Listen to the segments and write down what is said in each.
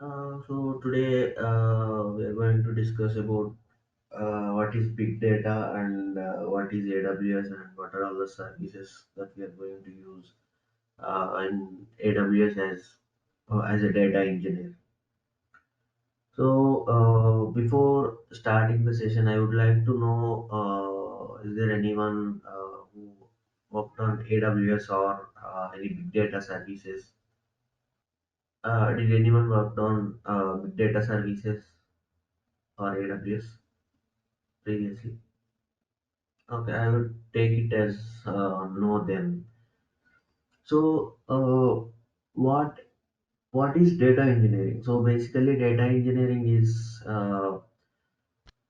So today we are going to discuss about what is big data and what is AWS and what are all the services that we are going to use in AWS as a data engineer. So before starting the session, I would like to know is there anyone who worked on AWS or any big data services? Did anyone worked on big data services or AWS previously? Okay, I will take it as no then. So, what is data engineering? So basically, data engineering is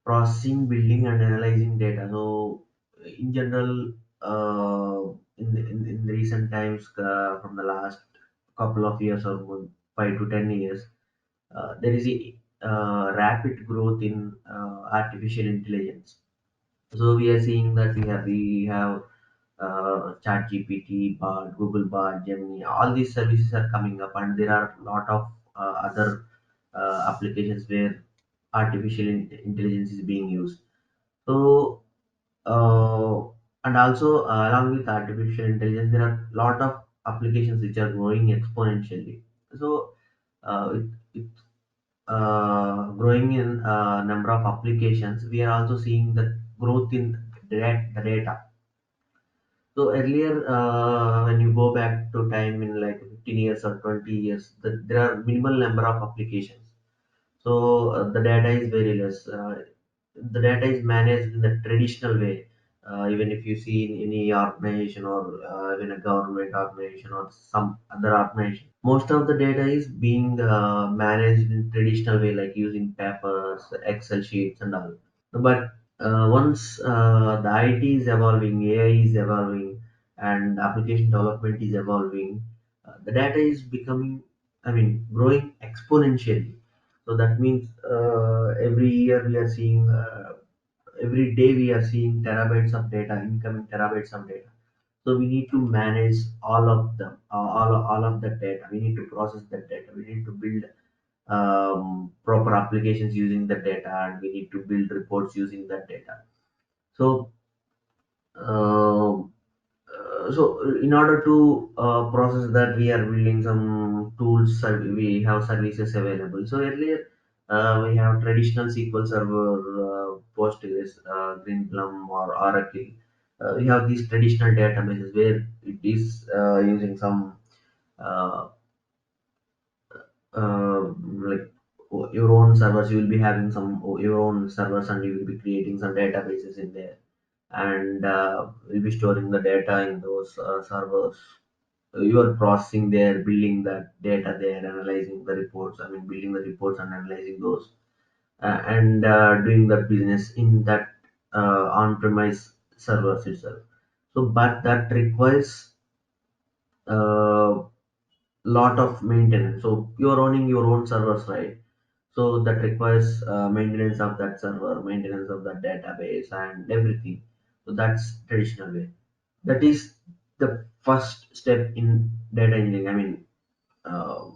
processing, building, and analyzing data. So, in general, in the recent times, from the last couple of years or 5 to 10 years, there is a rapid growth in artificial intelligence. So we are seeing that we have Chat GPT, Bard, Google Bard, Gemini. All these services are coming up, and there are a lot of other applications where artificial intelligence is being used. So uh, and also along with artificial intelligence, there are a lot of applications which are growing exponentially. So with growing in number of applications, we are also seeing the growth in the data. So earlier, when you go back to time in like 15 years or 20 years, there are minimal number of applications. So the data is very less. The data is managed in the traditional way. Even if you see in any organization or even a government organization or some other organization, most of the data is being managed in traditional way, like using papers, Excel sheets, and all. But once the IT is evolving, AI is evolving, and application development is evolving, the data is becoming, I mean, growing exponentially. So that means every year we are seeing, every day we are seeing terabytes of data, incoming terabytes of data. So we need to manage all of them, all of the data. We need to process that data. We need to build proper applications using the data, and we need to build reports using that data. So uh, so in order to process that, we are building some tools. We have services available. So earlier we have traditional SQL Server, Postgres, Greenplum, or Oracle. We have these traditional databases where it is using some uh, like your own servers. You will be having some your own servers, and you will be creating some databases in there, and we'll be storing the data in those servers. You are processing there, building that data there, analyzing the reports. I mean, building the reports and analyzing those, and doing the business in that on-premise servers itself. So, but that requires uh, lot of maintenance. So you're owning your own servers, right? So that requires maintenance of that server, maintenance of that database, and everything. So that's traditional way. That is the first step in data engineering. I mean, uh,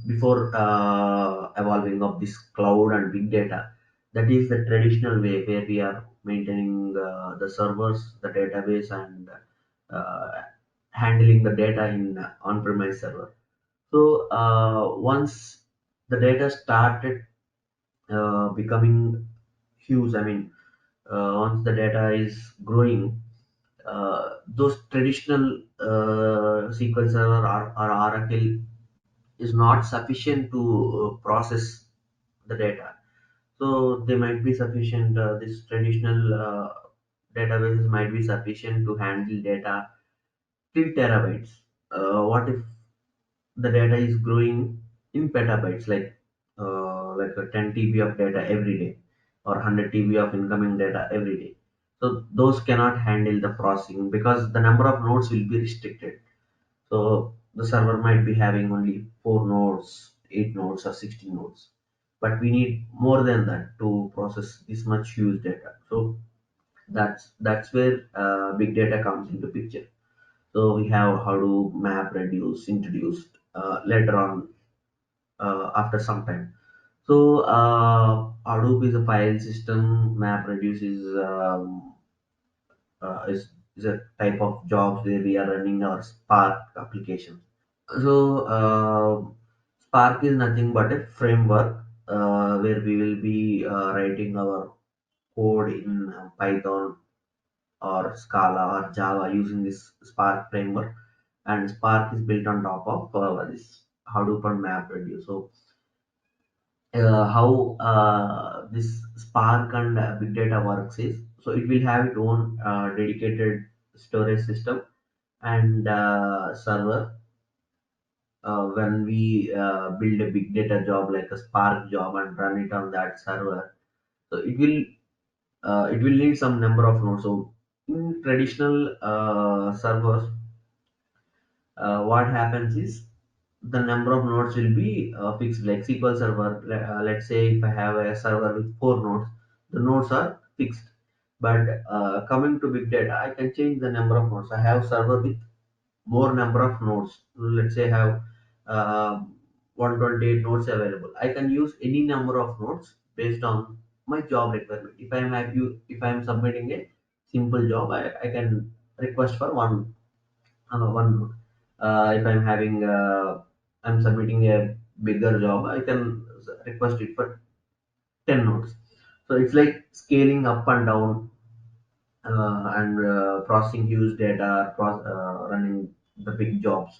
before evolving of this cloud and big data, that is the traditional way where we are maintaining the servers, the database, and uh, handling the data in on-premise server. So once the data started becoming huge, I mean, once the data is growing, those traditional SQL Server or Oracle is not sufficient to process the data. So they might be sufficient. This traditional databases might be sufficient to handle data till terabytes. What if the data is growing in petabytes, like a 10 TB of data every day, or 100 TB of incoming data every day? So those cannot handle the processing because the number of nodes will be restricted. So the server might be having only 4 nodes, 8 nodes, or 16 nodes, but we need more than that to process this much huge data. So that's where big data comes into picture. So we have how to map, reduce, introduced later on. after some time. So Hadoop is a file system. MapReduce is a type of jobs where we are running our Spark application. So Spark is nothing but a framework where we will be writing our code in Python or Scala or Java using this Spark framework, and Spark is built on top of this Hadoop and MapReduce. So how this Spark and big data works is, so it will have its own dedicated storage system and server. When we build a big data job like a Spark job and run it on that server, so it will need some number of nodes. So in traditional servers, what happens is the number of nodes will be fixed. Like SQL Server, let's say if I have a server with 4 nodes, the nodes are fixed. But coming to big data, I can change the number of nodes. I have server with more number of nodes. Let's say I have uh, 128 nodes available. I can use any number of nodes based on my job requirement. If I'm submitting a simple job, I can request for one node. If I'm submitting a bigger job, I can request it for 10 nodes. So it's like scaling up and down and processing huge data, running the big jobs.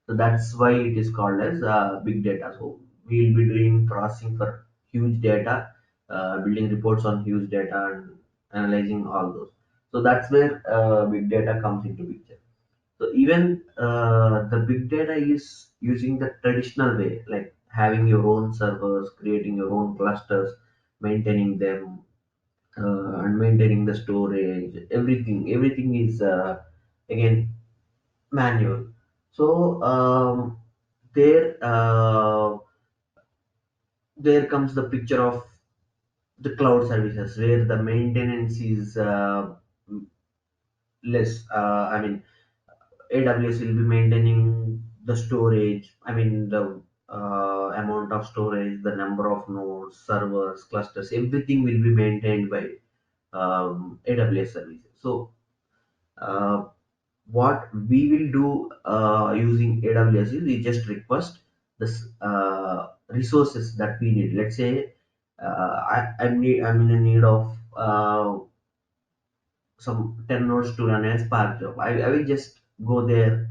So that's why it is called as big data. So we'll be doing processing for huge data, building reports on huge data, and analyzing all those. So that's where big data comes into picture. So even the big data is using the traditional way, like having your own servers, creating your own clusters, maintaining them, and maintaining the storage. Everything is again manual. So there, there comes the picture of the cloud services where the maintenance is less. I mean, AWS will be maintaining the storage, I mean the amount of storage, the number of nodes, servers, clusters, everything will be maintained by AWS services. So uh, what we will do using AWS is we just request this resources that we need. Let's say I'm in a need of some 10 nodes to run a Spark job. I will just go there,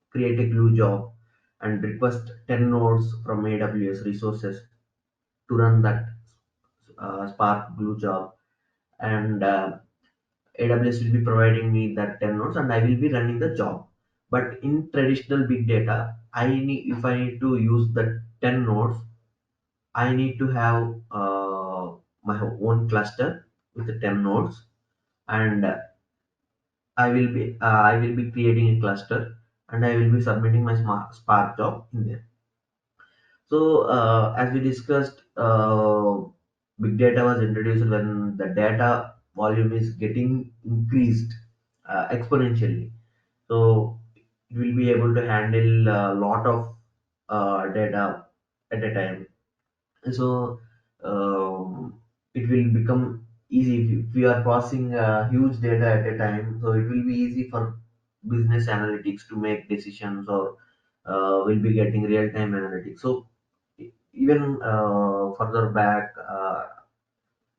create a glue job, and request 10 nodes from AWS resources to run that Spark glue job. And AWS will be providing me that 10 nodes and I will be running the job. But in traditional big data, if I need to use the 10 nodes, I need to have my own cluster with the 10 nodes, and I will be creating a cluster, and I will be submitting my Spark job in there. So, as we discussed, big data was introduced when the data volume is getting increased exponentially. So, it will be able to handle a lot of data at a time. So, it will become easy if we are processing huge data at a time. So, it will be easy for business analytics to make decisions, or will be getting real time analytics. So, even further back,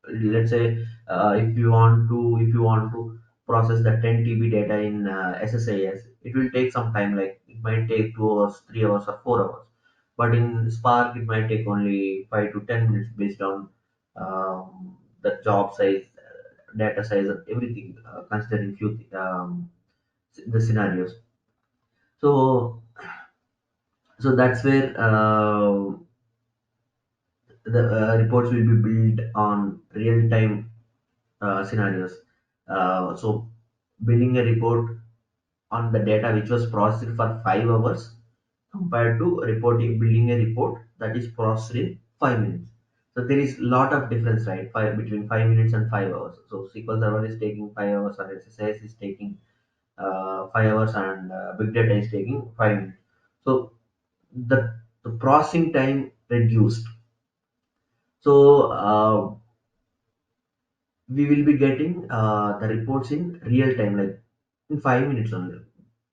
let's say if you want to process the 10 TB data in SSIS, it will take some time. Like it might take 2 hours, 3 hours, or 4 hours. But in Spark, it might take only 5 to 10 minutes based on the job size, data size, and everything, considering the scenarios. So that's where the reports will be built on real-time scenarios. So building a report on the data which was processed for 5 hours compared to building a report that is processed in 5 minutes. So there is a lot of difference, right? Between 5 minutes and 5 hours. So SQL Server is taking 5 hours, and SSIS is taking 5 hours, and big data is taking 5 minutes. So the processing time reduced. So we will be getting the reports in real time, like in 5 minutes only.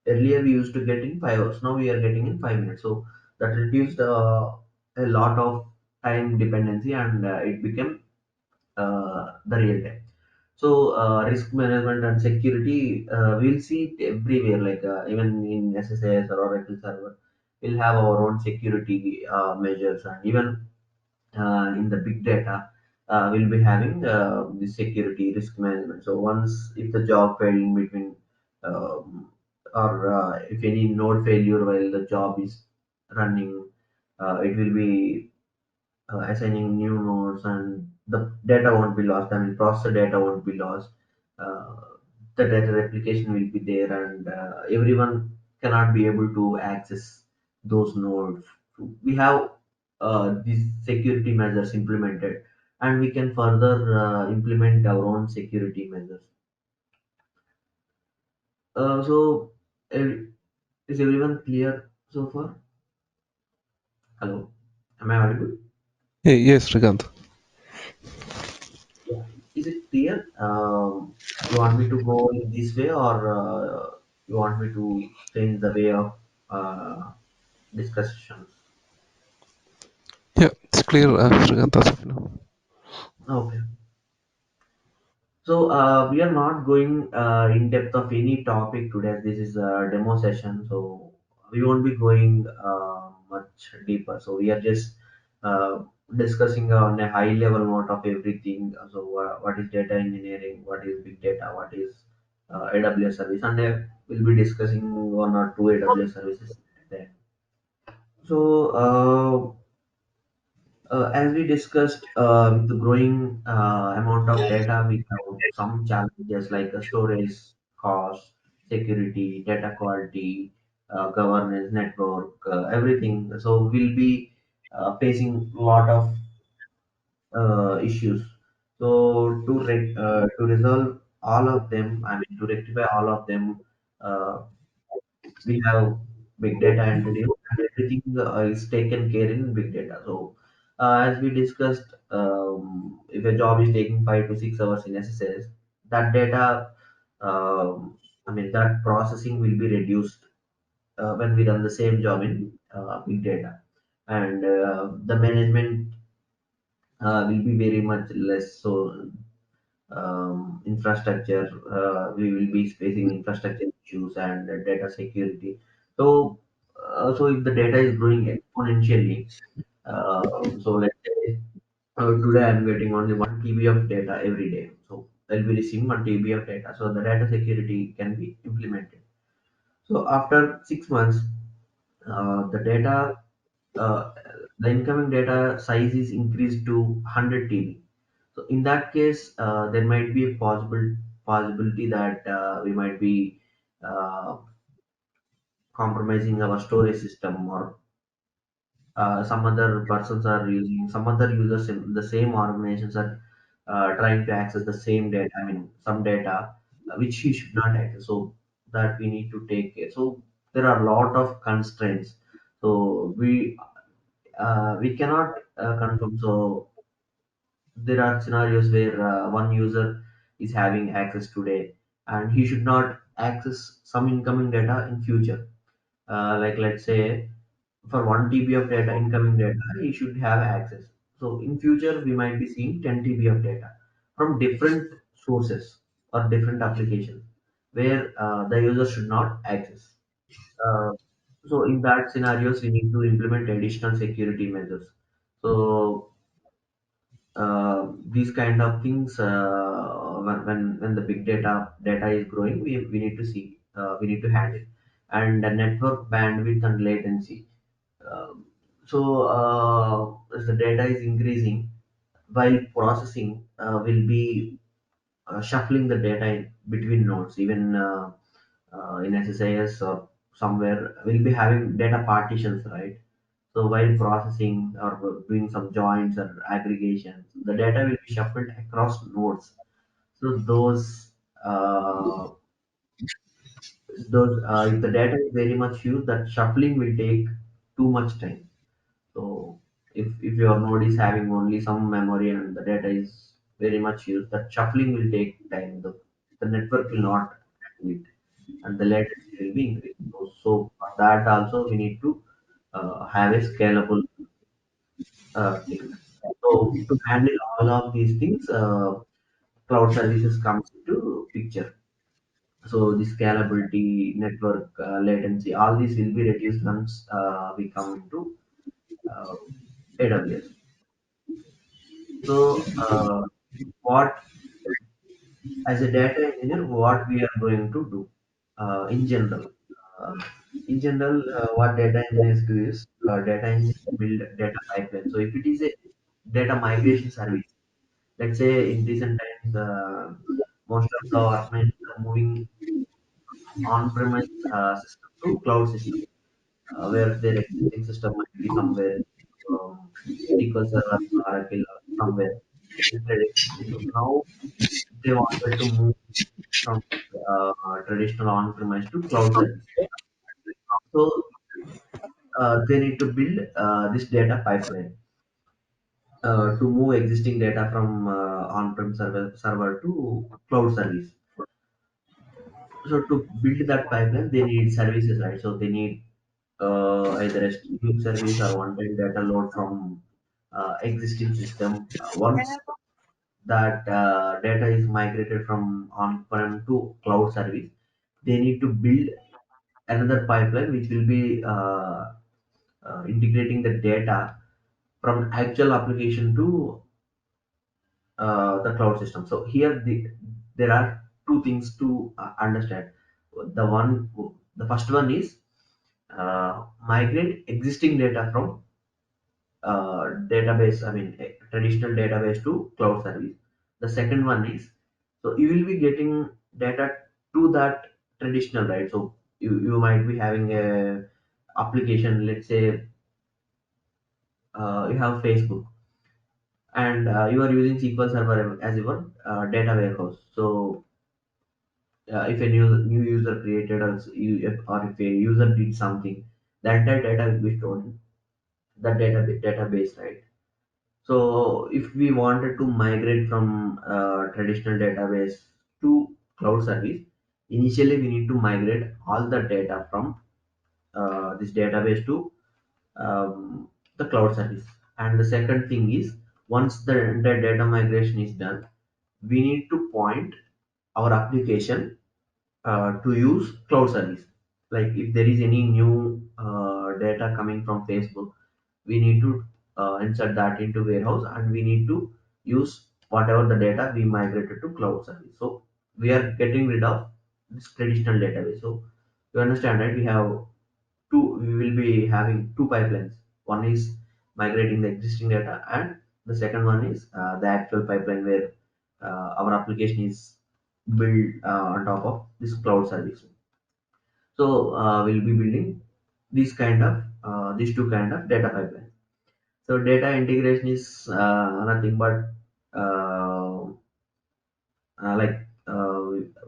Earlier we used to get in 5 hours. Now we are getting in 5 minutes. So that reduced a lot of time dependency, and it became the real time. So risk management and security, we'll see it everywhere. Like even in SSAS or Oracle server, we'll have our own security measures, and even in the big data, we'll be having the security risk management. So once if the job failed in between, or if any node failure while the job is running, it will be assigning new nodes, and the data won't be lost. I mean, processor data won't be lost. Uh, the data replication will be there, and everyone cannot be able to access those nodes. We have these security measures implemented, and we can further implement our own security measures. So, is everyone clear so far? Hello, am I audible? Hey, yes, Srikanth. Yeah. Is it clear? You want me to go in this way, or you want me to change the way of discussions? Yeah, it's clear, Srikanth, as of now. Okay. So we are not going in depth of any topic today. This is a demo session, so we won't be going much deeper. So we are just uh, discussing on a high level note of everything. So what is data engineering? What is big data? What is AWS service? And we'll be discussing one or two AWS services there. So as we discussed, with the growing amount of data, we have some challenges like storage cost, security, data quality, governance, network, everything. So we'll be facing a lot of issues. So to resolve all of them, I mean to rectify all of them, uh, we have big data introduced, and everything is taken care in big data. So as we discussed, if a job is taking 5 to 6 hours in SSS, that data, I mean that processing will be reduced when we run the same job in big data, and the management will be very much less. So infrastructure, we will be facing infrastructure issues and data security. So so if the data is growing exponentially, so let's say today I'm getting only 1 TB of data every day, so I'll be receiving 1 TB of data, so the data security can be implemented. So after 6 months, the data, uh, the incoming data size is increased to 100 TB. So in that case, there might be a possibility that we might be uh, compromising our storage system, or some other persons are using, some other users in the same organizations are trying to access the same data. I mean, some data which he should not access. So that we need to take care. So there are a lot of constraints. So we cannot confirm. So there are scenarios where one user is having access today, and he should not access some incoming data in future. Like let's say for 1 TB of data, incoming data, he should have access. So in future we might be seeing 10 TB of data from different sources or different applications where the user should not access. uh, so in that scenarios we need to implement additional security measures. So these kind of things, when the big data is growing, we need to see, we need to handle. And the network bandwidth and latency. So as the data is increasing, while processing will be shuffling the data in between nodes, even in SSIS or somewhere we'll be having data partitions, right? So while processing or doing some joins or aggregations, the data will be shuffled across nodes. So those if the data is very much huge, that shuffling will take too much time. So if your node is having only some memory and the data is very much used, that shuffling will take time. The network will not handle it, and the latency will be increased. So for that also we need to have a scalable thing. So to handle all of these things, cloud services comes into picture. So the scalability, network latency, all these will be reduced once we come into uh, AWS. So what as a data engineer, what we are going to do in general. Uh, what data engineers do is data engineers build data pipeline. So if it is a data migration service, let's say in recent times, most of the organizations are moving on-premise system to cloud system, where their existing system might be somewhere um, SQL Server, Oracle, or somewhere in traditional. So now they wanted to move from traditional on-premise to cloud service. So they need to build this data pipeline to move existing data from on-prem server to cloud service. So to build that pipeline, they need services, right? So they need either a streaming service or one-time data load from existing system. Once that data is migrated from on-prem to cloud service, they need to build another pipeline which will be integrating the data from actual application to the cloud system. So here there are two things to understand. The one, the first one is migrate existing data from database, I mean a traditional database to cloud service. The second one is, so you will be getting data to that traditional, right? So you might be having a application, let's say you have Facebook, and you are using SQL Server as your data warehouse. So if a new user created, or if a user did something, the entire data will be stored in the database, right? So if we wanted to migrate from traditional database to cloud service, initially we need to migrate all the data from this database to the cloud service. And the second thing is, once the data migration is done, we need to point our application to use cloud service. Like if there is any new data coming from Facebook, we need to insert that into warehouse, and we need to use whatever the data we migrated to cloud service. So we are getting rid of this traditional database. So you understand, right? We will be having two pipelines. One is migrating the existing data, and the second one is the actual pipeline where our application is built on top of this cloud service. So we'll be building these two kind of data pipelines. So data integration is nothing but uh, like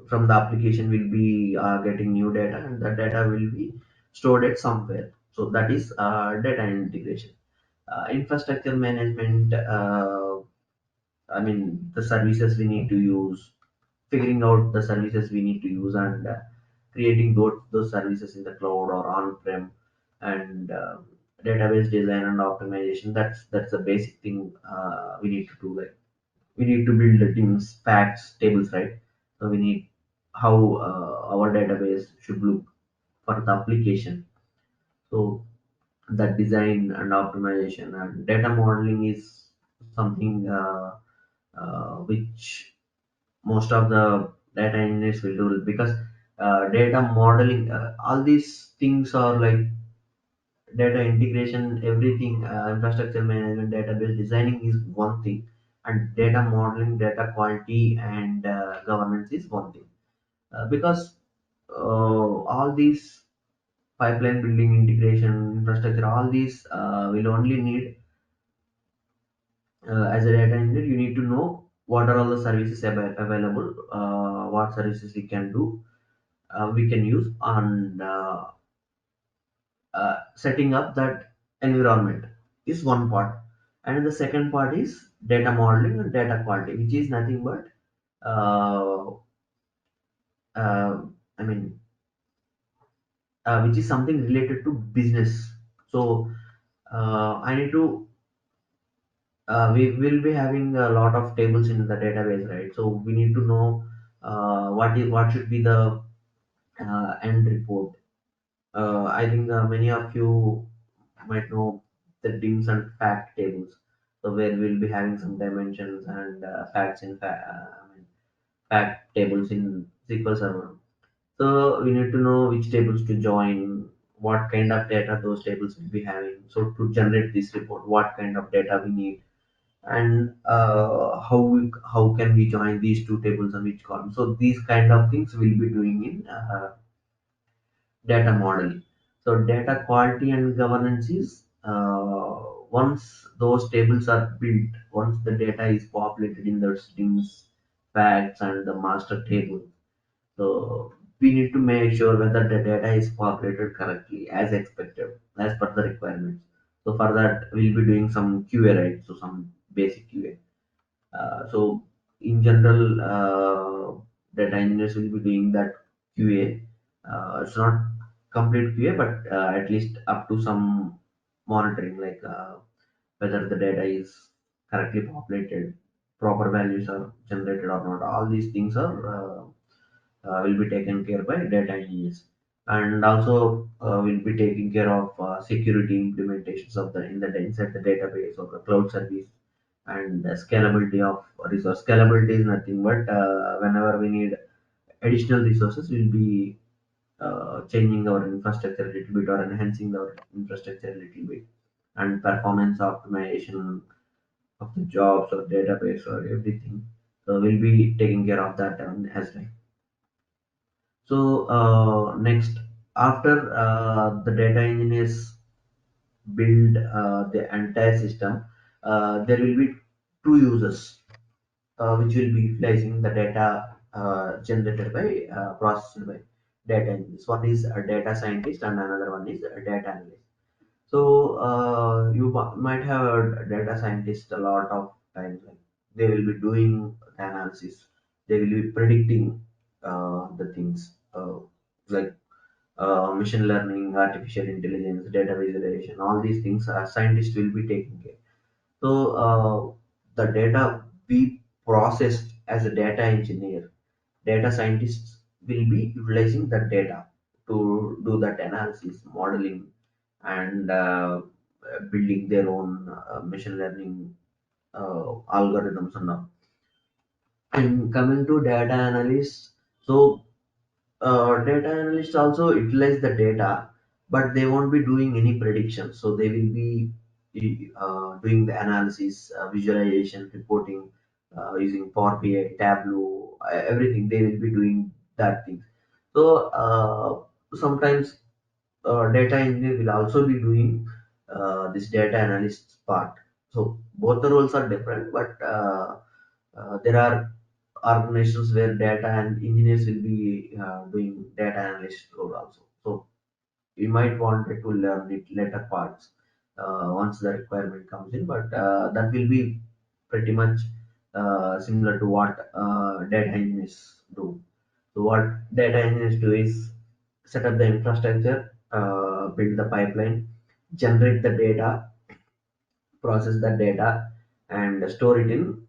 from the application will be getting new data, and that data will be stored at somewhere. So that is data integration. Infrastructure management. I mean the services we need to use, figuring out the services we need to use, and creating those services in the cloud or on-prem, and database design and optimization. That's the basic thing we need to do. Like we need to build the things, facts, tables, right? So we need how our database should look for the application. So that design and optimization and data modeling is something which most of the data engineers will do, because data modeling, all these things are like data integration, everything, infrastructure management, database designing is one thing, and data modeling, data quality, and governance is one thing. Because all these pipeline building, integration, infrastructure, all these will only need, as a data engineer, you need to know what are all the services available, what services we can do, we can use on setting up that environment. is one part, and the second part is data modeling and data quality, which is nothing but uh, uh, I mean, which is something related to business. So I need to we will be having a lot of tables in the database, right? So we need to know what should be the end report. I think many of you might know the dims and fact tables. So where we'll be having some dimensions and facts in fact tables in SQL Server. So we need to know which tables to join, what kind of data those tables will be having. So to generate this report, what kind of data we need, and how can we join these two tables on each column. So these kind of things we'll be doing in data modeling. So data quality and governance is once those tables are built, once the data is populated in the strings, facts, and the master table. So we need to make sure whether the data is populated correctly as expected, as per the requirements. So for that, we'll be doing some QA, right? So some basic QA. So in general, data engineers will be doing that QA. It's not complete QA, but at least up to some monitoring, like whether the data is correctly populated, proper values are generated or not. All these things are will be taken care by data engineers, and also will be taking care of security implementations of the in the inside the database or the cloud service, and the scalability of resource. Scalability is nothing but whenever we need additional resources, we'll be changing our infrastructure a little bit or enhancing our infrastructure a little bit, and performance optimization of the jobs or database or everything. So we'll be taking care of that as well. So next, after the data engineers build the entire system, there will be two users which will be utilizing the data generated by processed by data engineers. One is a data scientist and another one is a data analyst. So you might have a data scientist a lot of times. Like they will be doing the analysis. They will be predicting the things like machine learning, artificial intelligence, data visualization. All these things scientists will be taking care. So the data we processed as a data engineer, data scientists will be utilizing the data to do that analysis, modeling, and building their own machine learning algorithms and all. And coming to data analysts, so data analysts also utilize the data, but they won't be doing any prediction. So they will be doing the analysis, visualization, reporting using Power BI, Tableau, everything. They will be doing that thing. So sometimes data engineer will also be doing this data analyst part. So both the roles are different, but there are organizations where data and engineers will be doing data analyst role also. So we might want to learn it later parts once the requirement comes in, but that will be pretty much similar to what data engineers do. So what data engineers do is set up the infrastructure, build the pipeline, generate the data, process the data, and store it in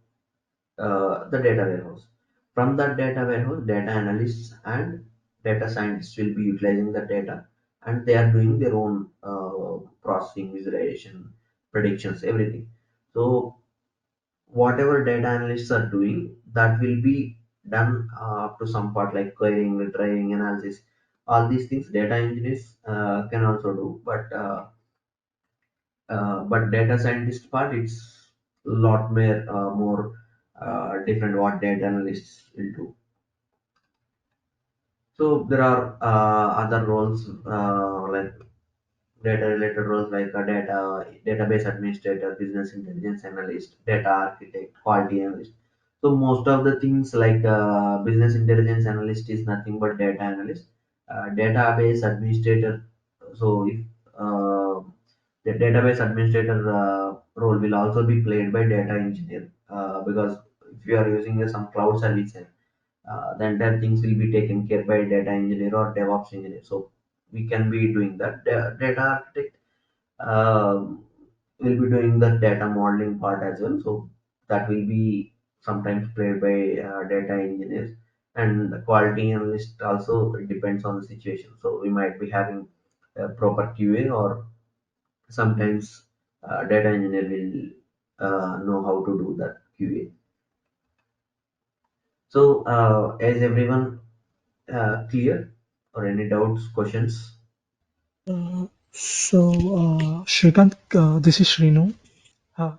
the data warehouse. From that data warehouse, data analysts and data scientists will be utilizing the data, and they are doing their own processing, visualization, predictions, everything. So whatever data analysts are doing, that will be done up to some part like querying, retrieving, analysis. All these things data engineers can also do, but data scientist part it's a lot more different what data analysts will do. So there are other roles like data related roles like a database administrator, business intelligence analyst, data architect, quality analyst. So most of the things like business intelligence analyst is nothing but data analyst, database administrator. So if uh, The database administrator role will also be played by data engineer, because if you are using some cloud services, the entire things will be taken care by data engineer or DevOps engineer. So we can be doing that. Data architect will be doing the data modeling part as well. So that will be sometimes played by data engineers. And the quality analyst also, it depends on the situation. So we might be having a proper QA, or sometimes data engineer will know how to do that QA. So is everyone clear, or any doubts, questions? Shrikant, this is Srinu.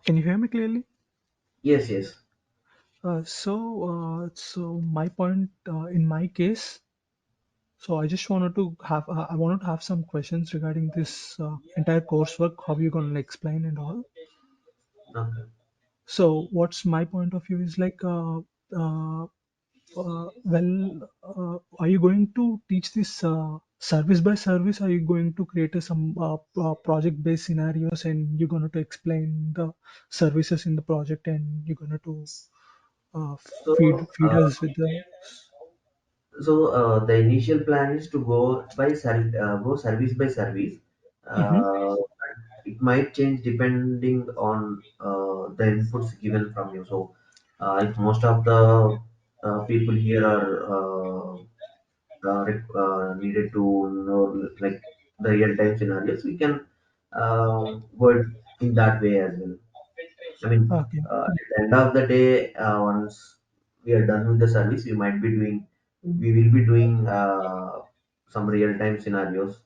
Can you hear me clearly? Yes, yes. So my point in my case, so I just wanted to have, I wanted to have some questions regarding this entire coursework, how you gonna explain and all. Okay. So what's my point of view is like, are you going to teach this service by service? Are you going to create some project based scenarios and you're going to explain the services in the project and you're going to feed So us with the. the initial plan is to go service by service. Mhm. Uh, it might change depending on the inputs given from you. So if most of the people here are needed to know like the real time scenarios, we can go it in that way as well. I mean, Okay. at the end of the day, once we are done with the service, we will be doing some real-time scenarios.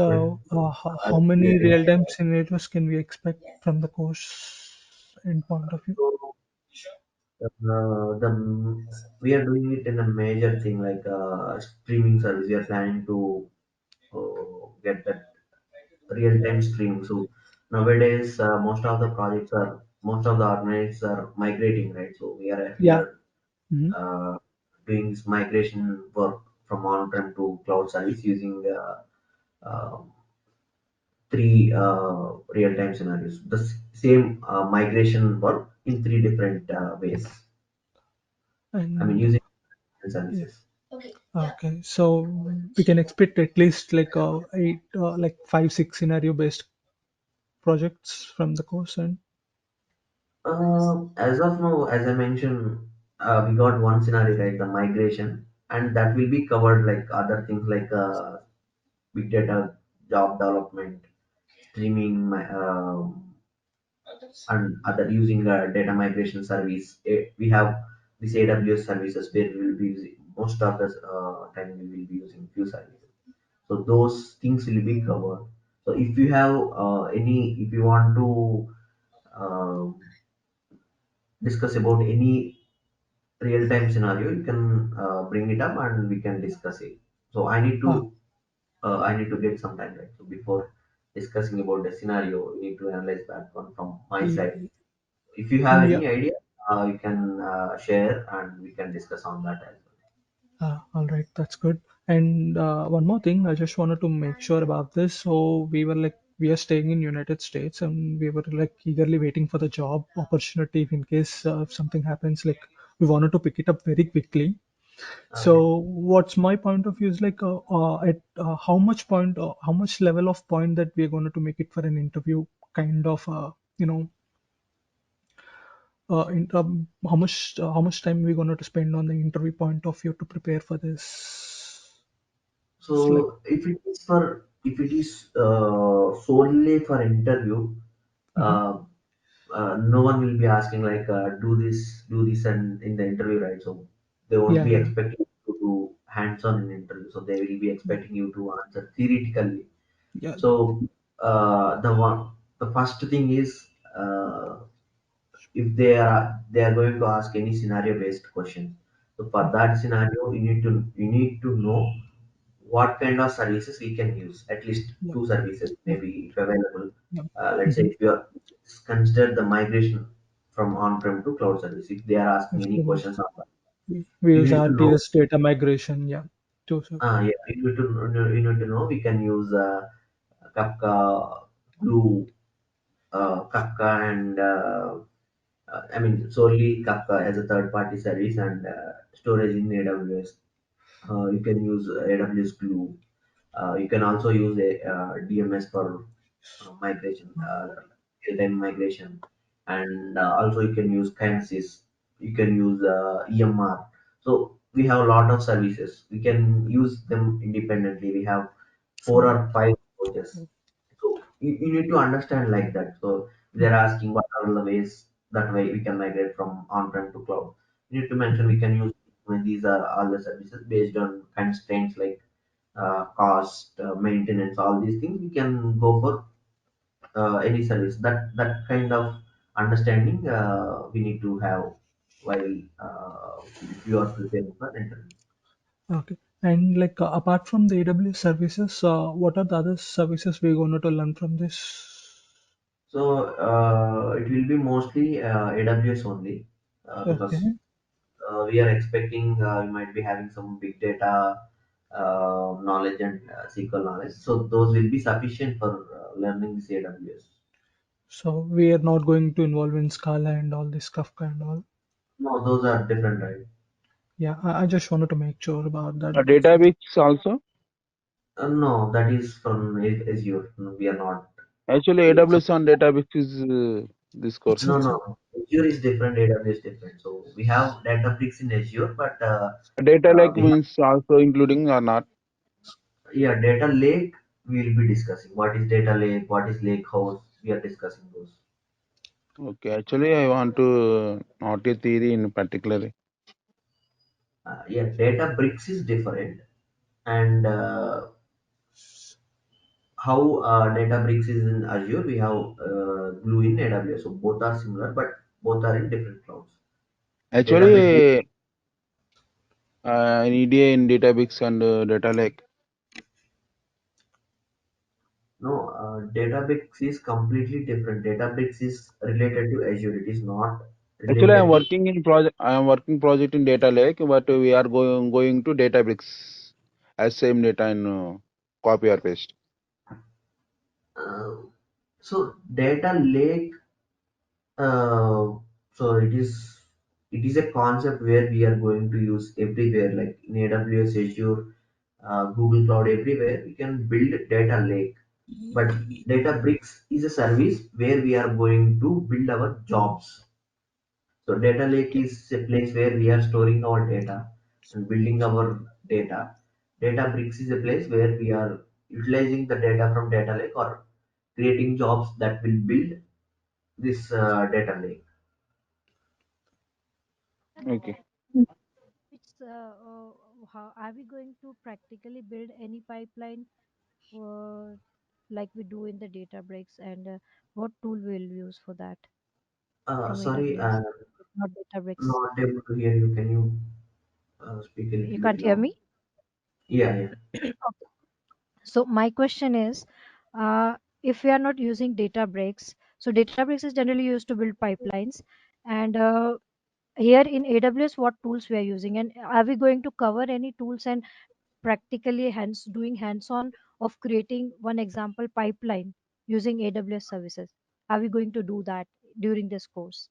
I mean, So as how many creating. real time scenarios can we expect from the course end point of view? So, we are doing it in a major thing like streaming service. We are planning to get that real-time streaming. So nowadays, most of the organizations are migrating, right? So we are Yeah. here Hmm. uh, doing this migration work from on-prem to cloud service using uh, three real-time scenarios. The same migration work in three different ways. I mean, And using different yeah. services. Okay, so we can expect at least like like 5, 6 scenario-based projects from the course, and As of now, as I mentioned, we got one scenario, right, the migration, and that will be covered like other things like big data, job development, streaming, and other using data migration service. We have this AWS services where we will be using most of the time we will be using few services. So those things will be covered. So if you have if you want to um discuss about any real-time scenario, you can bring it up and we can discuss it. So uh, I need to get some time, right? So before discussing about the scenario, we need to analyze that one from my side. y- If you have yeah, any idea, you can share and we can discuss on that as well. all right, that's good. And one more thing, I just wanted to make sure about this. So we are staying in United States, and we were like eagerly waiting for the job opportunity in case something happens. Like we wanted to pick it up very quickly. Okay. So what's my point of view is like at how much point, how much level of point that we're going to make it for an interview, kind of, you know, how much time we're going to spend on the interview point of view to prepare for this. It's like, So if it is solely for interview, mhm. uh, no one will be asking like do this and in the interview, right? So they won't Yeah, be yeah, expecting you to do hands-on in interview. So they will be yeah, expecting you to answer theoretically. yeah, So the first thing is uh, if they are going to ask any scenario based question. So for that scenario, you need to know what kind of services we can use. At least yeah, two services yeah, maybe if available. yeah. Let's say Mm-hmm. if you are consider the migration from on-prem to cloud service. If they are asking any questions on that, We you use need to know. RTS data migration. Yeah, to, so, Yeah, you need to know we can use Kafka, Glue, Kafka, and I mean solely Kafka as a third-party service and storage in AWS. You can use AWS Glue. You can also use a DMS for migration, real-time migration, and also you can use Kinesis. You can use EMR. So we have a lot of services. We can use them independently. We have four So or five approaches. So you need to understand like that. So they're asking what are the ways that way we can migrate from on-prem to cloud. You need to mention we can use when these are all the services based on constraints like cost, maintenance, all these things. We can go for any service. That kind of understanding we need to have while if you are preparing for interview. okay, and like apart from the AWS services, what are the other services we're going to learn from this? So it will be mostly AWS only because Okay, we are expecting we might be having some big data knowledge and SQL knowledge. So those will be sufficient for learning this AWS. so we are not going to involve in Scala and all this Kafka and all. No, those are different, right? Yeah, I just wanted to make sure about that. A database also. No, that is from Azure. No, we are not. Actually, So, AWS on database is this It's no, course. it's no. Azure is different, AWS is different. So we have Databricks in Azure, but Data lake we have, means also including or not. yeah, data lake we will be discussing. What is data lake? What is lake house? We are discussing those. Okay, actually, I want to not a theory in particular. Yeah, Databricks is different, and how Databricks is in Azure, we have Glue in AWS. So both are similar, but both are in different clouds. Databricks, Actually, an EDA in database and data lake. no, Databricks is completely different. Databricks is related to Azure. It is not Actually, I am related to. working in project. I am working project in data lake, but we are going to Databricks as same data in copy or paste. Uh, so data lake. Uh, so it is a concept where we are going to use everywhere, like in AWS, Azure, Google Cloud, everywhere. We can build data lake, but Databricks is a service where we are going to build our jobs. So data lake is a place where we are storing our data and building our data. Databricks is a place where we are utilizing the data from data lake or creating jobs that will build this data lake. Okay. Which how are we going to practically build any pipeline uh, like we do in the Databricks, and what tool we'll use for that from Sorry, AWS, not Databricks? not able to hear you. Can you speak a You little bit can't hear loud? me? Yeah, yeah. Okay. So my question is, if we are not using Databricks, so Databricks is generally used to build pipelines, and here in AWS, what tools we are using, and are we going to cover any tools and practically doing hands-on of creating one example pipeline using AWS services? Are we going to do that during this course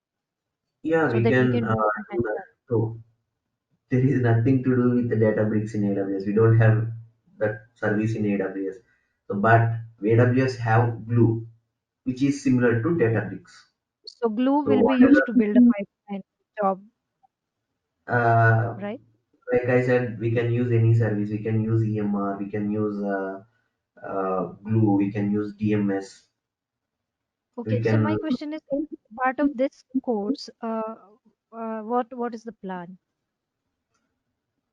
Yeah, so we that we can can do do that. hands-on? So there is nothing to do with the Databricks in AWS. We don't have that service in AWS. So, but AWS have Glue, which is similar to Databricks. So Glue So will be used whatever, to build a pipeline job, uh, right? like I said, we can use any service. We can use EMR. We can use Glue. We can use DMS. We Okay, so my can. question is, in part of this course, what is the plan?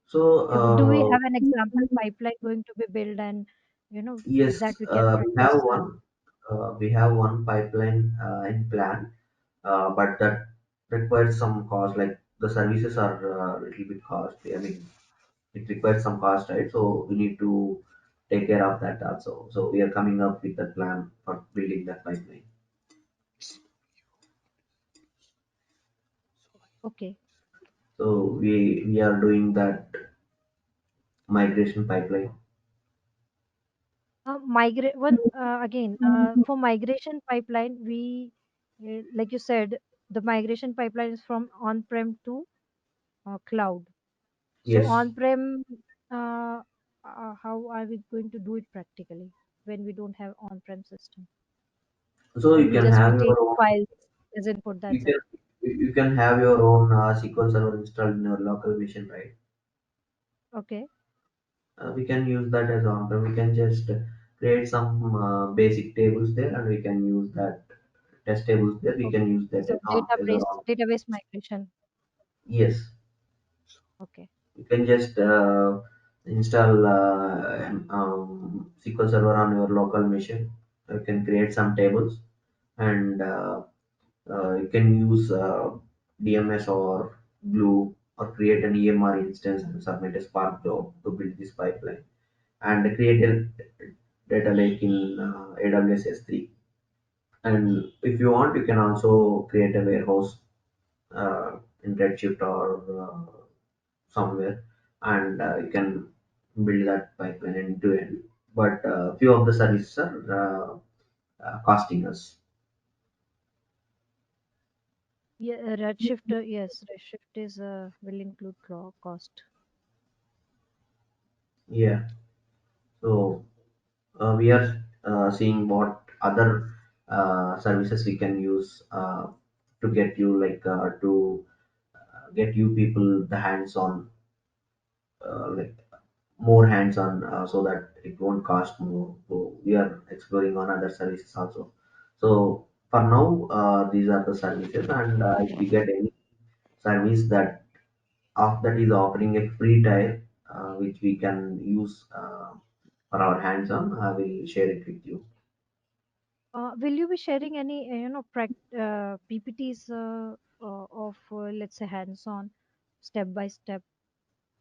So Do we have an example pipeline going to be built, and with yes, that we can we have practice and one. We have one pipeline in plan, but that requires some cost. Like the services are a little bit costly. I mean, it requires some cost, right? So we need to take care of that also. So we are coming up with a plan for building that pipeline. okay. So we are doing that migration pipeline. Migrate one again for migration pipeline, we like you said, the migration pipeline is from on-prem to cloud. So Yes. on-prem, how are we going to do it practically when we don't have on-prem system? So Will you we can just be have your taking own. files as input? You That's it. can you can have your own SQL Server installed in your local machine, right? Okay. We can use that as on-prem. We can just create some basic tables there, and we can use that test tables there. We Okay. can use that So as a database migration. yes. Okay. You can just install SQL Server on your local machine. You can create some tables, and you can use DMS or Glue or create an EMR instance and submit a Spark job to build this pipeline and create a data lake in AWS S3. And if you want, you can also create a warehouse in Redshift or somewhere, and you can build that pipeline end to end. But few of the services are costing us. Yeah, Redshift. Yes, Redshift is will include cost. Yeah. So we are seeing what other services we can use to get you to get you people the hands on like more hands on so that it won't cost more. So we are exploring on other services also. So for now, these are the services, and if we get any service that is offering a free trial, which we can use for our hands on, I will share it with you. Will you be sharing any, PPTs of, let's say, hands-on, step by step,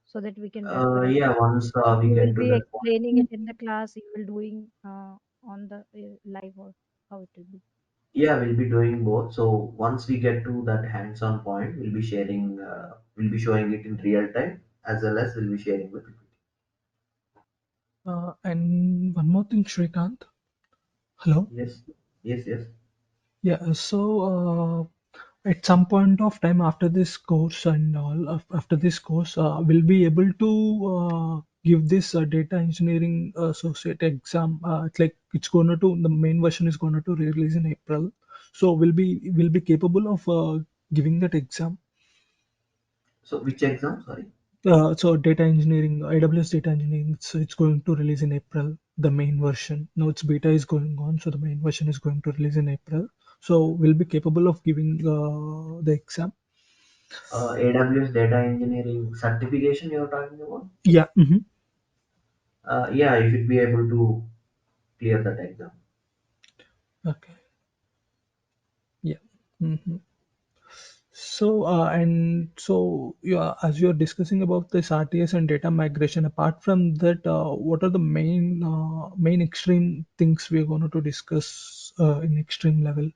so that we can reference? Yeah, once we You will get to be that explaining it in the class. You will doing on the live, or how it will be. yeah, we'll be doing both. So once we get to that hands-on point, we'll be showing it in real time as well as we'll be sharing with people. And one more thing, Shrikant. Hello. Yes, yes, yes. Yeah. So at some point of time after this course and all, after this course, we'll be able to give this data engineering associate exam. It's like it's gonna to the main version is gonna to release in April. So we'll be capable of giving that exam. So which exam? Sorry. So data engineering, AWS data engineering, it's going to release in April, the main version. Now its beta is going on, so the main version is going to release in April. So we'll be capable of giving the exam. AWS data engineering certification you're talking about? Yeah. Yeah, you should be able to clear that exam. Okay. Yeah. hmm So and so yeah, as you're discussing about this RTS and data migration, apart from that, what are the main extreme things we're going to discuss in extreme level,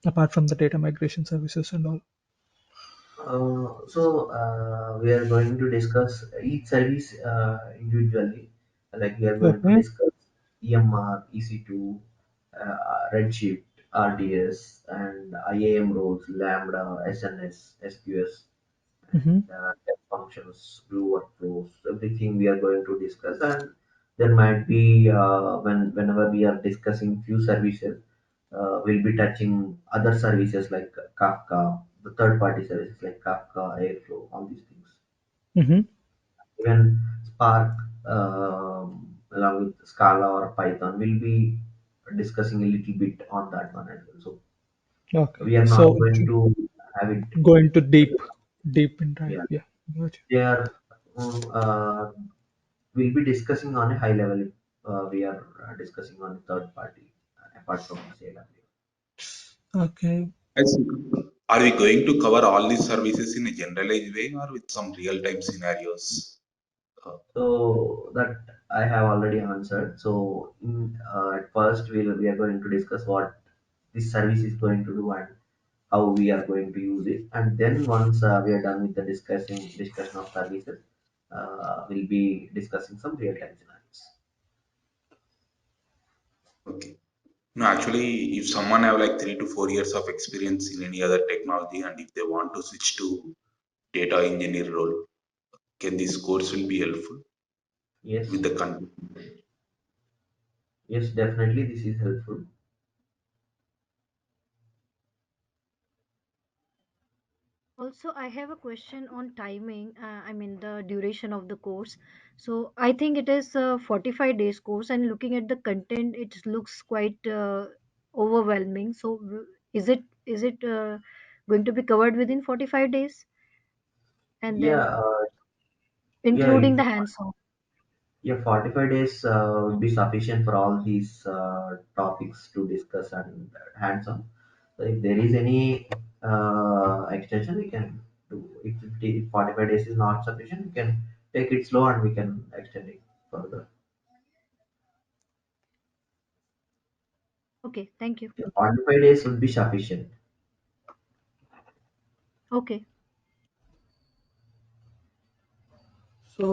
apart from the data migration services and all? We are going to discuss each service individually. Like we are going to Okay. discuss EMR, EC2, Redshift, RDS, and IAM roles, Lambda, SNS, SQS, Mm-hmm. and test functions, glue workflows, everything we are going to discuss. And there might be whenever we are discussing few services, we'll be touching other services like Kafka, the third-party services like Kafka, Airflow, all these things. Mm-hmm. Even Spark, along with Scala or Python, we'll be discussing a little bit on that one as well. So Okay. we are not So going to have it. go into deep in drive. Yeah, Yeah. Gotcha. they are. We'll be discussing on a high level if we are discussing on a third party apart from this AWS. Okay. I see. Are we going to cover all these services in a generalized way or with some real-time scenarios? Uh, So that I have already answered. So at first we are going to discuss what this service is going to do and how we are going to use it. And then once we are done with the discussion of services, we'll be discussing some real time scenarios. Okay. No, actually, if someone have like 3 to 4 years of experience in any other technology, and if they want to switch to data engineer role, can this course will be helpful with Yes, the content? yes, definitely this is helpful. Also, I have a question on timing. I mean, the duration of the course. So, I think it is a 45 days course, and looking at the content, it looks quite overwhelming. So, is it going to be covered within 45 days, and Yeah, then yeah, including the hands-on? yeah, 45 days would be sufficient for all these topics to discuss and hands-on. So if there is any extension, we can do. If 45 days is not sufficient, we can take it slow and we can extend it further. Okay, thank you. Yeah, 45 days would be sufficient. Okay. So,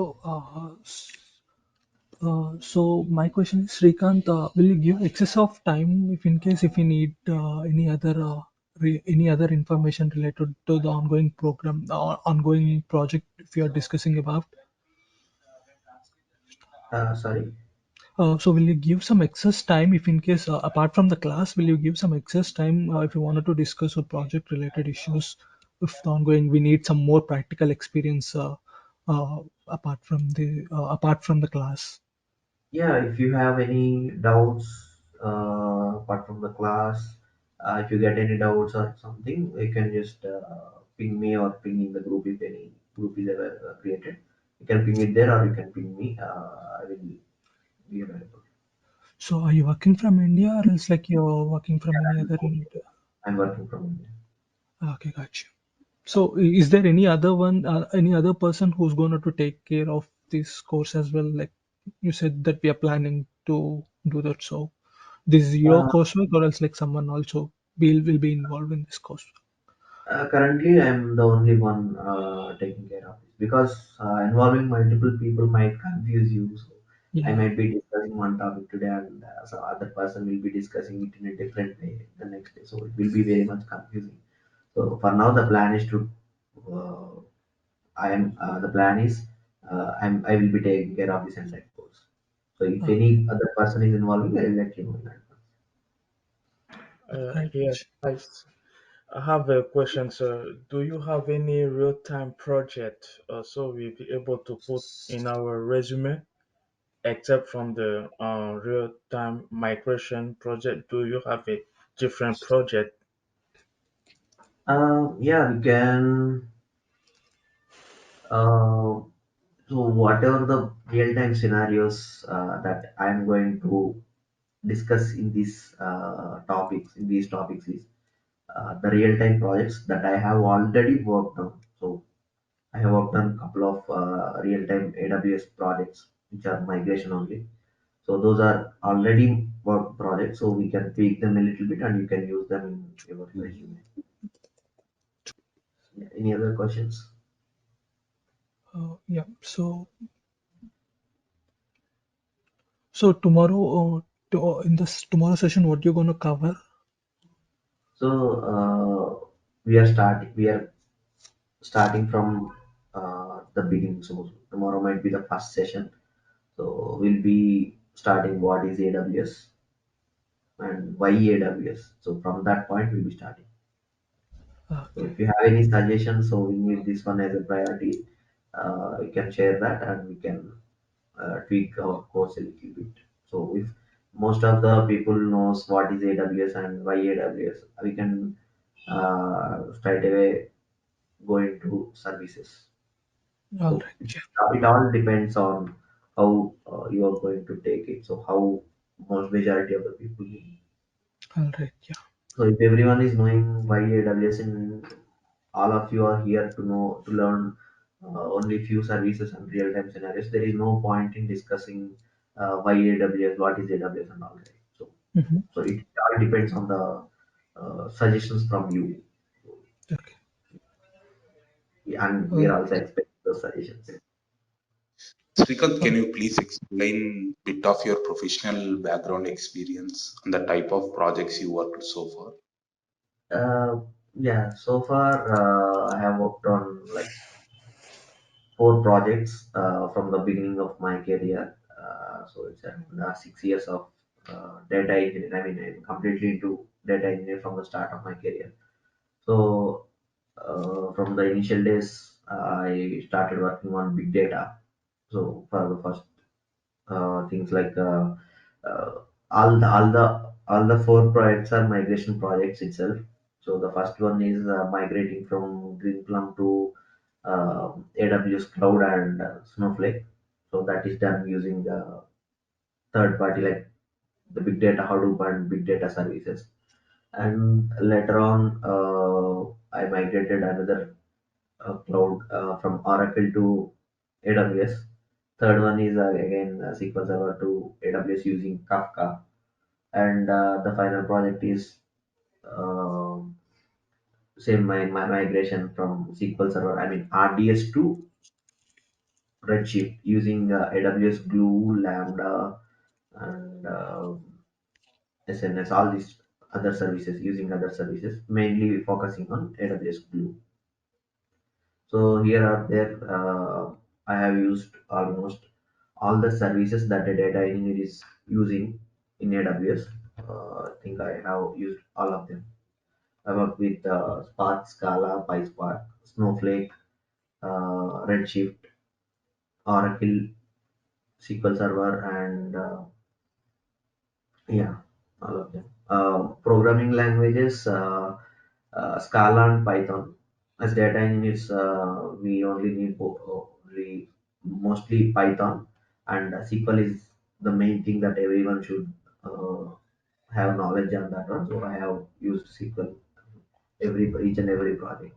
so my question is, Srikanth, will you give excess of time if in case if you need any other information related to the ongoing program, the ongoing project if you are discussing about? Sorry. So will you give some excess time if in case apart from the class, will you give some excess time if you wanted to discuss a project related issues? If the ongoing, we need some more practical experience apart from the class. Yeah, if you have any doubts apart from the class, if you get any doubts or something, you can just ping me or ping in the group if any group is ever created. You can ping it there or you can ping me. I will be available. So are you working from India or else like you're working from any other India? I'm working from India. Okay, gotcha. So is there any other person who's going to take care of this course as well? Like you said that we are planning to do that. So this is your Uh, coursework or else like someone also will be involved in this course? Currently, I'm the only one taking care of it because involving multiple people might confuse you. So I Yeah. might be discussing one topic today, and so other person will be discussing it in a different way the next day. So it will be very much confusing. So for now, the plan is to uh, I am the plan is I will be taking care of this entire course. So if Okay. any other person is involving, I will let you know in advance. Right. Yeah, I have a question, sir. Do you have any real-time project so we'll be able to put in our resume, except from the real-time migration project? Do you have a different project? Yeah, we can. Uh, So whatever the real-time scenarios that I'm going to discuss in these topics is the real-time projects that I have already worked on. So I have worked on a couple of real-time AWS projects, which are migration only. So those are already work projects, so we can tweak them a little bit and you can use them in your resume. Yeah, any other questions? Yeah. So tomorrow, in this tomorrow session, what you're going to cover? So we are starting from the beginning. So tomorrow might be the first session. So we'll be starting what is AWS and why AWS. So from that point we'll be starting. So Okay. if you have any suggestions, so we need this one as a priority, you can share that and we can tweak our course a little bit. So if most of the people knows what is AWS and why AWS, we can straight away go into services. All So right. Yeah. it all depends on how you are going to take it. So how most majority of the people. All right. Yeah. So if everyone is knowing why AWS and all of you are here to know to learn only few services and real time scenarios, there is no point in discussing why AWS, what is AWS and all that. So Hmm. so it all depends on the suggestions from you, Okay. and we Uh, are also expecting those suggestions. Srikant, can you please explain bit of your professional background experience and the type of projects you worked so far? Uh, yeah, so far I have worked on like four projects from the beginning of my career. So it's around 6 years of data engineering. I mean, I'm completely into data engineering from the start of my career. So from the initial days, I started working on big data. So for the first things like uh, all the four projects are migration projects itself. So the first one is migrating from Greenplum to AWS Cloud and Snowflake. So that is done using third party like the big data Hadoop and big data services. And later on, I migrated another cloud from Oracle to AWS. Third one is again SQL Server to AWS using Kafka. And the final project is um same my migration from SQL Server, I mean RDS to Redshift using AWS Glue, Lambda, and SNS, all these other services, using other services, mainly focusing on AWS Glue. So here are there, I have used almost all the services that a data engineer is using in AWS. I think I have used all of them. I work with Spark, Scala, PySpark, Snowflake, Redshift, Oracle, SQL Server, and yeah, all of them. Programming languages, Scala and Python. As data engineers, we only need only mostly Python, and SQL is the main thing that everyone should uh, have knowledge on that one. So I have used SQL every each and every project.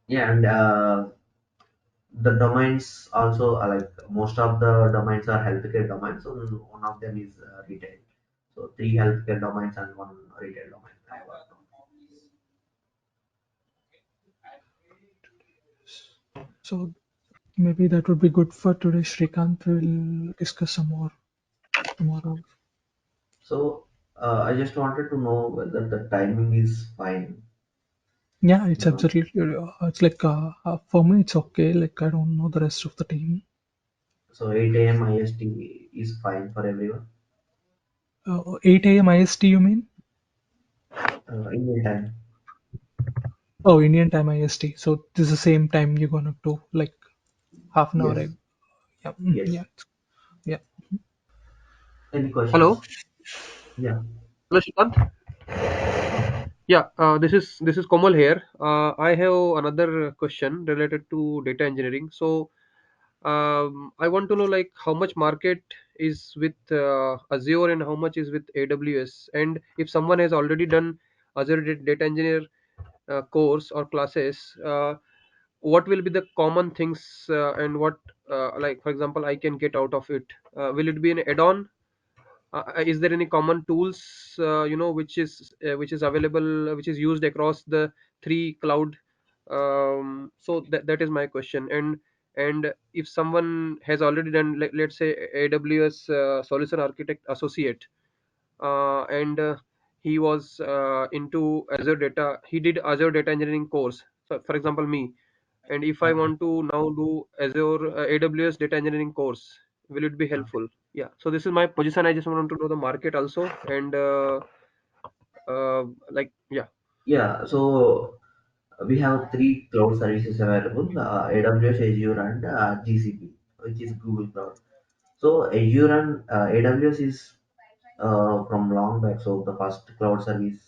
Yeah, and the domains also are like most of the domains are healthcare domains. So one of them is retail. So three healthcare domains and one retail domain I worked on. So maybe that would be good for today. Shrikant will discuss some more tomorrow. So I just wanted to know whether the timing is fine. Yeah, it's Uh, absolutely. It's like for me, it's okay. Like I don't know the rest of the team. so 8 a.m. IST is fine for everyone. 8 a.m. IST, you mean? Indian time. Oh, Indian time IST. So this is the same time you're gonna do like half an hour. Yes. Yeah, Yes. yeah, yeah. Any Hello, questions? Yeah. hello, Shrikant. Yeah, this is Komal here. I have another question related to data engineering. So, I want to know like how much market is with Azure and how much is with AWS, and if someone has already done Azure data engineer course or classes, what will be the common things and what like for example I can get out of it? Will it be an add-on? Is there any common tools which is available which is used across the three cloud? So that is my question. And if someone has already done let's say AWS solution architect associate, and he was into Azure data, he did Azure data engineering course, so for example me, and if I Okay. want to now do Azure AWS data engineering course, will it be helpful? Yeah, so this is my position. I just want to know the market also, and like yeah. Yeah. So we have three cloud services available: AWS, Azure, and GCP, which is Google Cloud. So Azure and AWS is from long back. So the first cloud service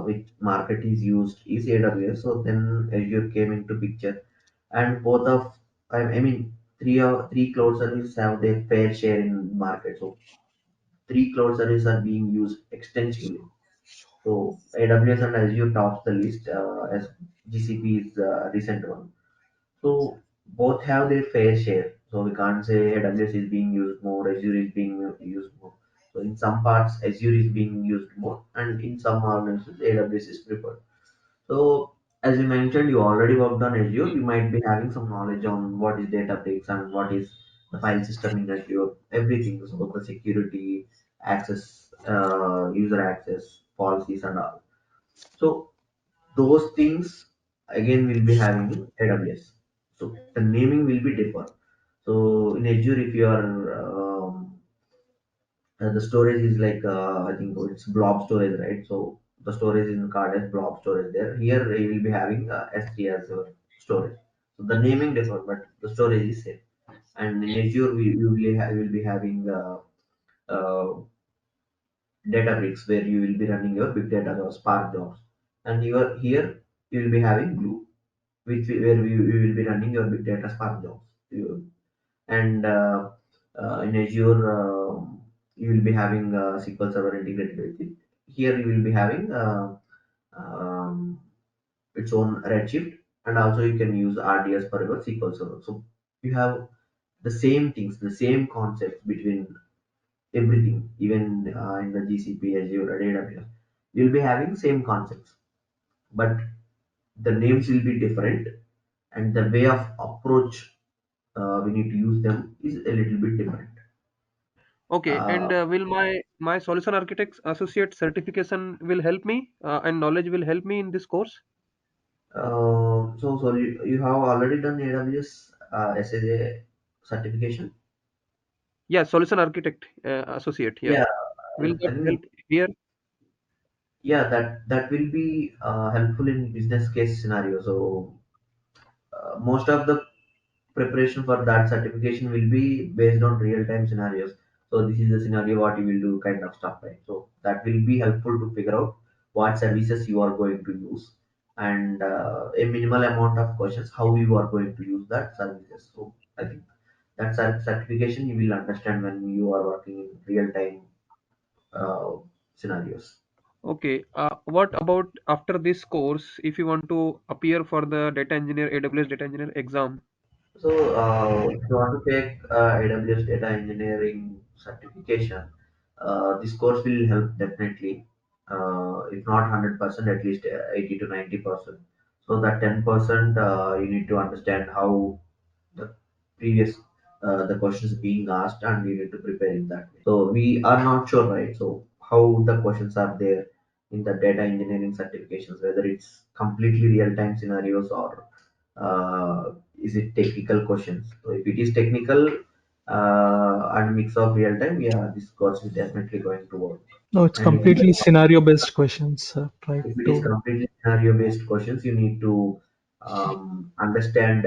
which market is used is AWS. So then Azure came into picture, and both of I mean three cloud services have their fair share in market. So three cloud services are being used extensively. So AWS and Azure tops the list as GCP is the recent one. So both have their fair share. So we can't say AWS is being used more, Azure is being used more. So in some parts, Azure is being used more, and in some organizations, AWS is preferred. So as you mentioned, you already worked on Azure. You might be having some knowledge on what is Databricks and what is the file system in Azure. Everything, so the security, access, user access, policies, and all. So those things again will be having in AWS. So the naming will be different. So in Azure, if you are the storage is like I think it's blob storage, right? So the storage in card as blob storage there. Here you will be having S3 as your storage. So the naming different, but the storage is same. And in Azure, we usually will be having uh, Databricks where you will be running your big data or Spark jobs. And here you will be having Glue, where you will be running your big data Spark jobs. And in Azure, you will be having SQL Server integrated with it. Here you will be having um, its own Redshift, and also you can use RDS for your SQL Server. So you have the same things, the same concepts between everything, even in the GCP, Azure, or AWS. You'll be having same concepts, but the names will be different, and the way of approach we need to use them is a little bit different. Okay, and Uh, will my solution architect associate certification will help me, and knowledge will help me in this course? so you have already done AWS SAA certification? Yeah, solution architect associate. Yeah, Yeah, will I that think help here? yeah, that will be helpful in business case scenario. So most of the preparation for that certification will be based on real time scenarios. So this is the scenario what you will do kind of stuff, right? So that will be helpful to figure out what services you are going to use, and a minimal amount of questions how you are going to use that services. So I think that certification you will understand when you are working in real time uh, scenarios. Okay, what about after this course, if you want to appear for the data engineer, AWS data engineer exam? So, if you want to take AWS data engineering certification, this course will help definitely. If not 100%, at least 80 to 90%. So that 10% you need to understand how the previous the questions being asked, and you need to prepare in that way. So we are not sure, right? So how the questions are there in the data engineering certifications, whether it's completely real time scenarios or is it technical questions. So if it is technical and mix of real time, yeah, this course is definitely going to work. No, it's And if it completely scenario based questions. Right if it is to completely scenario based questions, you need to understand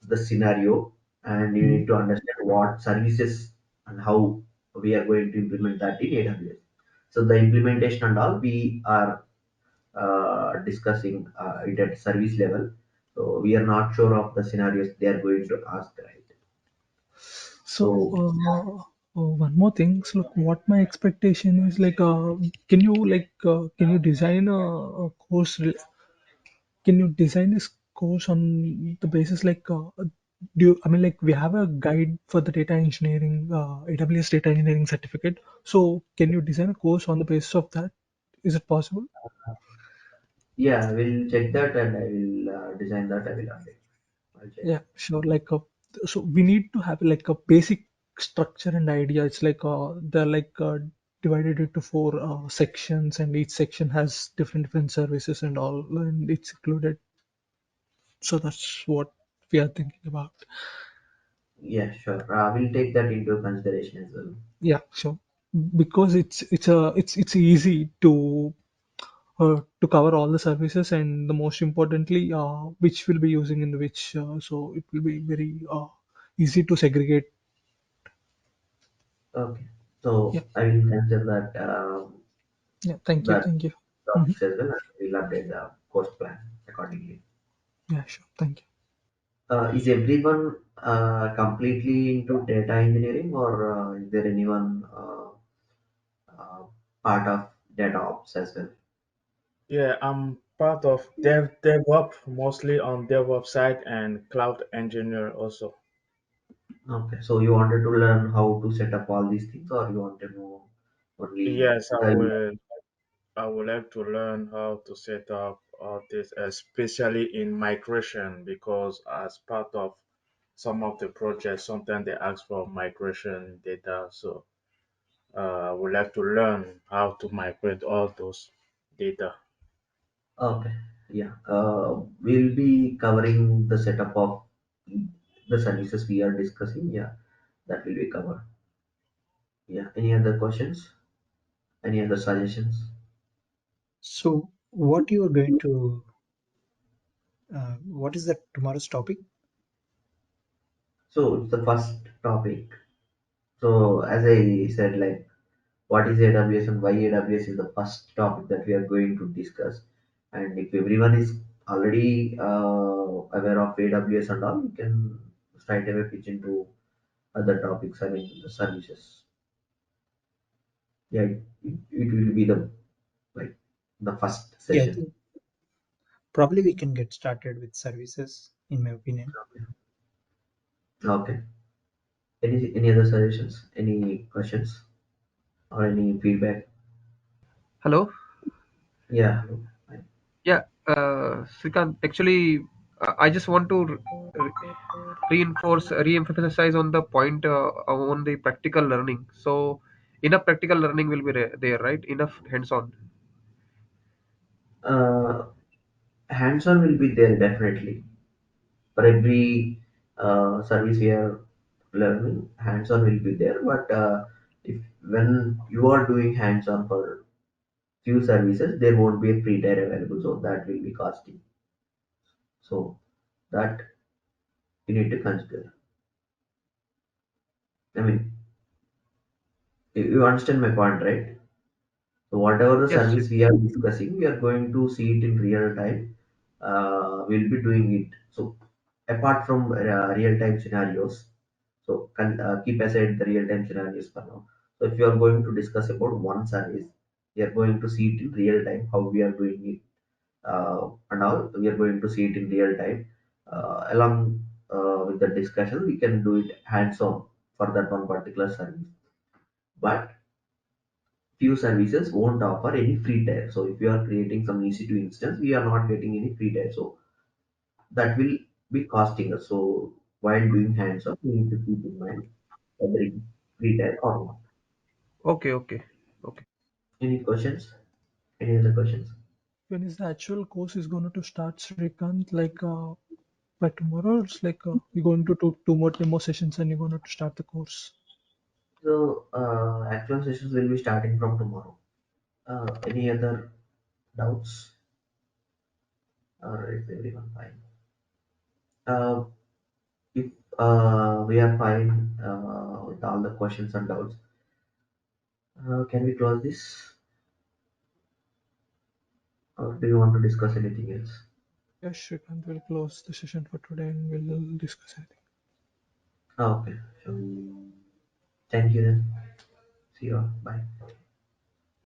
the scenario, and you mm. need to understand what services and how we are going to implement that in AWS. So the implementation and all we are discussing it at service level. So we are not sure of the scenarios they are going to ask, right? So, So one more thing. So, look, what my expectation is like, can you design a course? Can you design this course on the basis like, I mean, like, we have a guide for the data engineering, AWS data engineering certificate. So, can you design a course on the basis of that? Is it possible? yeah, we'll check that, and I will design that. I will update. I'll check. Yeah, sure. So we need to have like a basic structure and idea. It's like they're like divided into four sections, and each section has different services and all, and it's included. So that's what we are thinking about. Yeah, sure. We'll take that into consideration as well. Yeah, sure. Because it's easy to cover all the services, and the most importantly, which will be using in the which. So it will be very easy to segregate. Okay. Yeah, So I will consider yeah. Thank you, that thank you. Mhm. topics as well, and we'll update the course plan accordingly. Yeah, sure. Thank you. Is everyone completely into data engineering, or is there anyone uh, part of data ops as well? Yeah, I'm part of DevOps, mostly on DevOps side and cloud engineer also. Okay, so you wanted to learn how to set up all these things, or you want to know only Yes, I the will. I would like to learn how to set up all this, especially in migration, because as part of some of the projects, sometimes they ask for migration data. So I would like to learn how to migrate all those data. Okay. Yeah. We'll be covering the setup of the services we are discussing. Yeah, that will be covered. Yeah. Any other questions? Any other suggestions? So, what you are going to, what is the tomorrow's topic? So it's the first topic. So as I said, like what is AWS and why AWS is the first topic that we are going to discuss. And if everyone is already aware of AWS and all, we can straight away pitch into other topics. I mean the services. Yeah, it will be the like the first Yeah, I session. think probably we can get started with services, in my opinion. Okay. Any other suggestions? Any questions or any feedback? Hello. Yeah. Hello. Hi. Yeah, Srikant, actually, I just want to re-emphasize on the point on the practical learning. So, enough practical learning will be there, right? Enough hands-on. Uh, Hands-on will be there definitely. For every service we are learning, hands-on will be there. But if when you are doing hands-on for few services, there won't be a free tier available, so that will be costing. So that you need to consider. I mean, you understand my point, right? So whatever the Yes. service we are discussing, we are going to see it in real time. We'll be doing it. So apart from real time scenarios, so keep aside the real time scenarios for now. So if you are going to discuss about one service, we are going to see it in real time how we are doing it, and all we are going to see it in real time. Along with the discussion, we can do it hands on for that one particular service. But few services won't offer any free tier. So if you are creating some EC2 instance, we are not getting any free tier. So that will be costing us. So while doing hands-on, we need to keep in mind whether it is free tier or not. Okay, okay, okay. Any questions? Any other questions? When is the actual course is going to start, Srikant? Like by tomorrow, or it's like you're going to do two more demo sessions and you're going to start the course. So actual sessions will be starting from tomorrow. Any other doubts? Or is everyone fine? Uh, if we are fine with all the questions and doubts, can we close this? Or do you want to discuss anything else? Yes, Srikant will close the session for today and we'll discuss anything. Okay, sure. Thank you then. See you all. Bye.